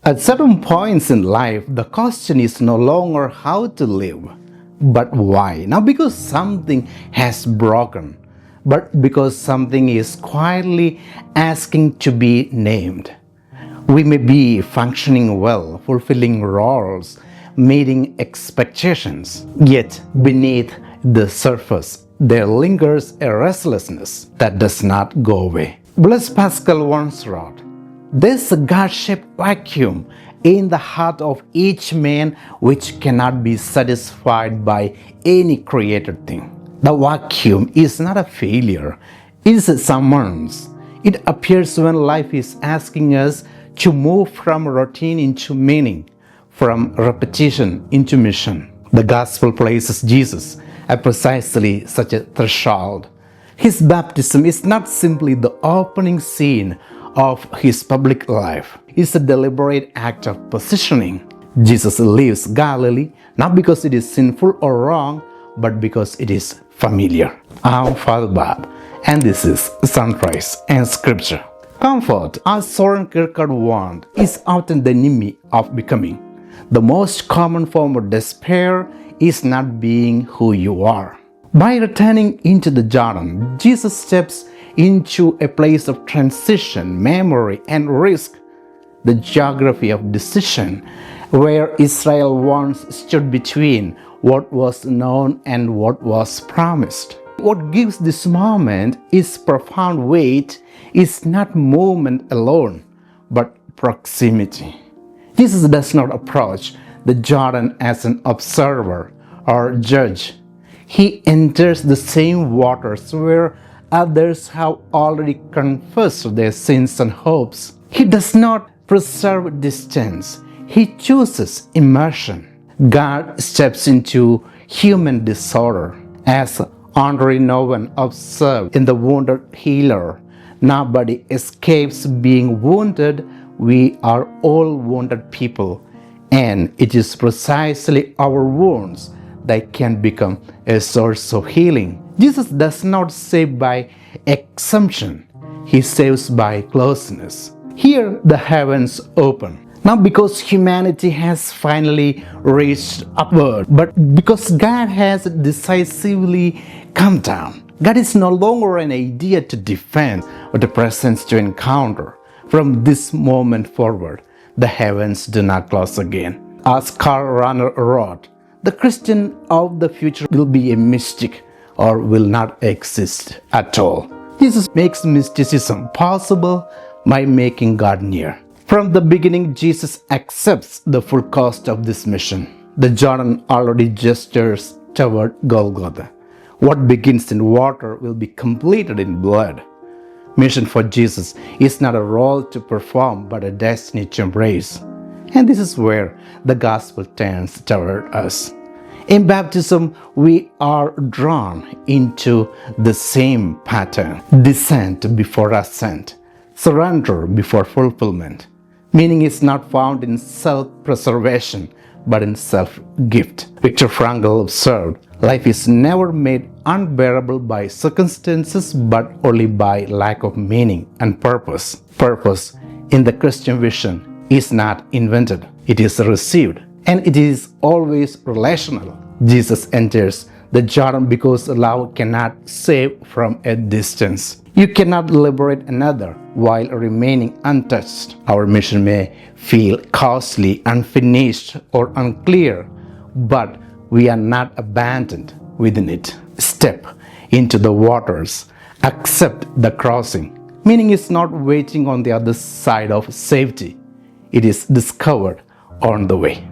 At certain points in life, the question is no longer how to live, but why. Not because something has broken, but because something is quietly asking to be named. We may be functioning well, fulfilling roles, meeting expectations, yet beneath the surface, there lingers a restlessness that does not go away. Blaise Pascal once wrote, "There's a God-shaped vacuum in the heart of each man which cannot be satisfied by any created thing." The vacuum is not a failure, it is a summons. It appears when life is asking us to move from routine into meaning, from repetition into mission. The gospel places Jesus at precisely such a threshold. His baptism is not simply the opening scene of his public life. It's a deliberate act of positioning. Jesus leaves Galilee not because it is sinful or wrong, but because it is familiar. I'm Father Bob, and this is Sunrise and Scripture. Comfort, as Søren Kierkegaard warned, is often the enemy of becoming. The most common form of despair is not being who you are. By returning into the Jordan, Jesus steps into a place of transition, memory, and risk, the geography of decision, where Israel once stood between what was known and what was promised. What gives this moment its profound weight is not movement alone, but proximity. Jesus does not approach the Jordan as an observer or judge. He enters the same waters where others have already confessed their sins and hopes. He does not preserve distance. He chooses immersion. God steps into human disorder. As Henri Nouwen observed in The Wounded Healer, nobody escapes being wounded. We are all wounded people, and it is precisely our wounds that can become a source of healing. Jesus does not save by exemption, he saves by closeness. Here the heavens open, not because humanity has finally reached upward, but because God has decisively come down. God is no longer an idea to defend, but a presence to encounter. From this moment forward, the heavens do not close again. As Karl Rahner wrote, the Christian of the future will be a mystic or will not exist at all. Jesus makes mysticism possible by making God near. From the beginning, Jesus accepts the full cost of this mission. The Jordan already gestures toward Golgotha. What begins in water will be completed in blood. Mission for Jesus is not a role to perform, but a destiny to embrace. And this is where the gospel turns toward us. In baptism, we are drawn into the same pattern: descent before ascent, surrender before fulfillment. Meaning is not found in self-preservation, but in self-gift. Viktor Frankl observed, life is never made unbearable by circumstances, but only by lack of meaning and purpose. Purpose in the Christian vision is not invented, it is received, and it is always relational. Jesus enters the Jordan because love cannot save from a distance. You cannot liberate another while remaining untouched. Our mission may feel costly, unfinished, or unclear, but we are not abandoned within it. Step into the waters, accept the crossing. Meaning is not waiting on the other side of safety, it is discovered on the way.